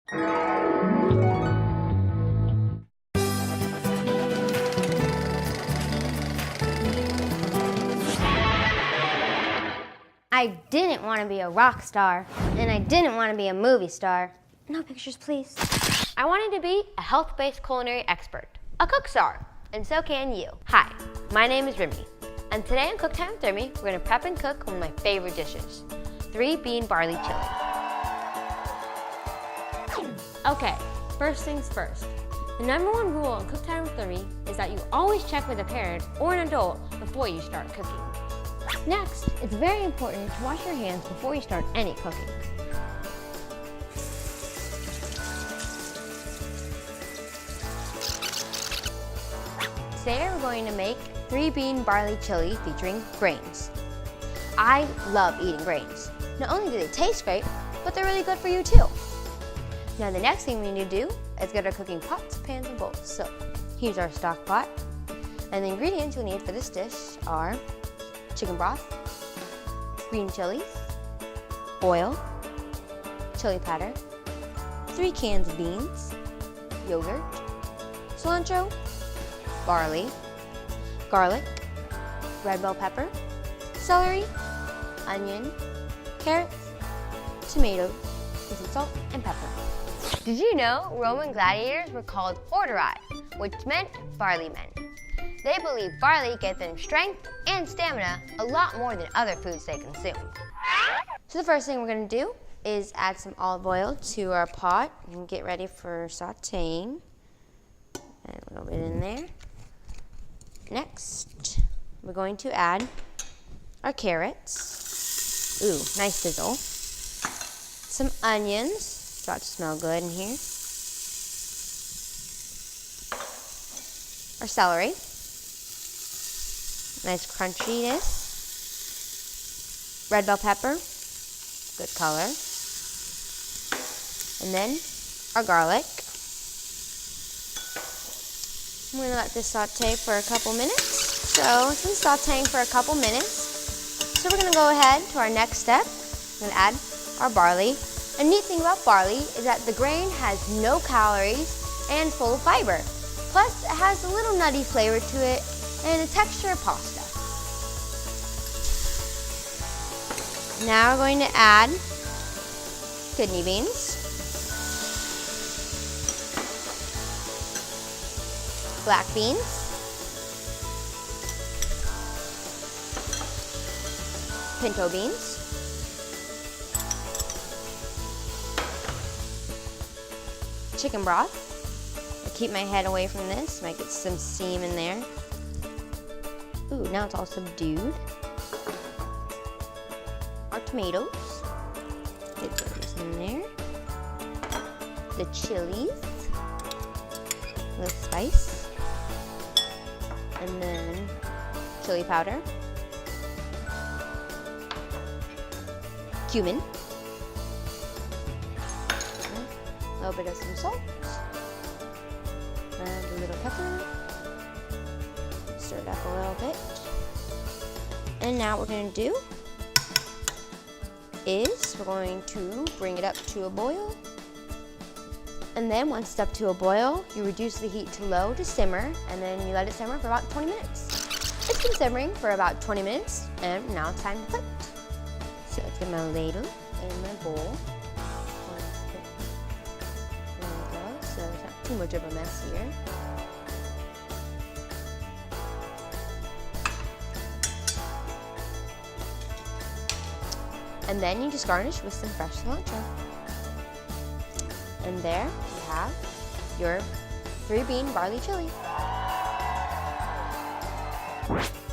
I didn't want to be a rock star, and I didn't want to be a movie star. No pictures, please. I wanted to be a health-based culinary expert, a cook star, and so can you. Hi, my name is Remmi, and today on Cook Time with Remmi, we're going to prep and cook one of my favorite dishes, 3-bean barley chili. Okay, first things first. The number one rule on Cook Time with Remmi is that you always check with a parent or an adult before you start cooking. Next, it's very important to wash your hands before you start any cooking. Today we're going to make 3-bean barley chili featuring grains. I love eating grains. Not only do they taste great, but they're really good for you too. Now the next thing we need to do is get our cooking pots, pans, and bowls. So here's our stock pot. And the ingredients you'll need for this dish are chicken broth, green chilies, oil, chili powder, 3 cans of beans, yogurt, cilantro, barley, garlic, red bell pepper, celery, onion, carrots, tomatoes, and some salt and pepper. Did you know Roman gladiators were called hordeae, which meant barley men? They believe barley gave them strength and stamina a lot more than other foods they consume. So the first thing we're going to do is add some olive oil to our pot and get ready for sauteing. Add a little bit in there. Next, we're going to add our carrots. Ooh, nice sizzle. Some onions. It's about to smell good in here. Our celery. Nice crunchiness. Red bell pepper, good color. And then our garlic. I'm going to let this saute for a couple minutes. So it's been sauteing for a couple minutes. So we're going to go ahead to our next step. We're going to add our barley. A neat thing about barley is that the grain has no calories and full of fiber. Plus, it has a little nutty flavor to it and a texture of pasta. Now we're going to add kidney beans, black beans, pinto beans, chicken broth. I keep my head away from this, might get some steam in there. Ooh, now it's all subdued. Our tomatoes. Get those in there. The chilies. With spice. And then chili powder. Cumin. A little bit of some salt. And a little pepper. Stir it up a little bit. And now what we're going to do is we're going to bring it up to a boil. And then once it's up to a boil, you reduce the heat to low to simmer, and then you let it simmer for about 20 minutes. It's been simmering for about 20 minutes, and now it's time to plate. So let's get my ladle and my bowl. There we go, so there's not too much of a mess here. And then you just garnish with some fresh cilantro. And there you have your 3-bean barley chili.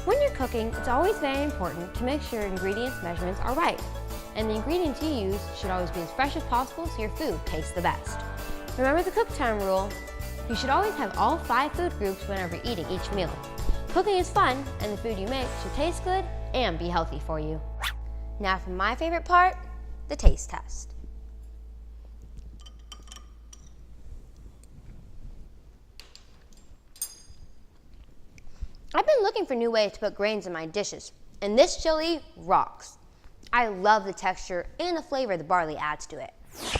When you're cooking, it's always very important to make sure ingredients measurements are right. And the ingredients you use should always be as fresh as possible so your food tastes the best. Remember the cook time rule. You should always have all 5 food groups whenever eating each meal. Cooking is fun, and the food you make should taste good and be healthy for you. Now for my favorite part, the taste test. I've been looking for new ways to put grains in my dishes, and this chili rocks. I love the texture and the flavor the barley adds to it.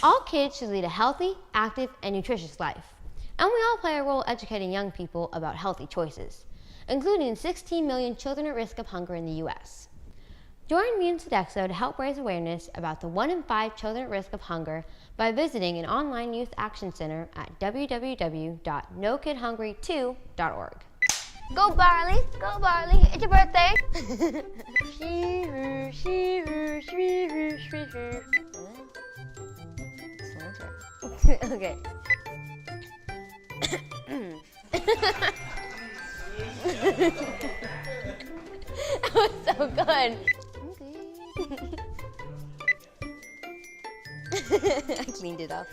All kids should lead a healthy, active, and nutritious life. And we all play a role educating young people about healthy choices, including 16 million children at risk of hunger in the U.S. Join me in Sodexo to help raise awareness about the 1 in 5 children at risk of hunger by visiting an online youth action center at www.nokidhungry2.org. Go Barley! Go Barley! It's your birthday! She-hoo, she-hoo, she-hoo, she-hoo. Okay. That was so good. I cleaned it up.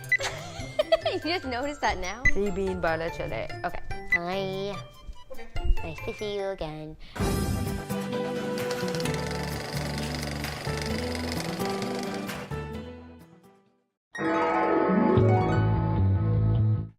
You just noticed that now? 3 bean barley chili. Okay. Hi. Nice to see you again.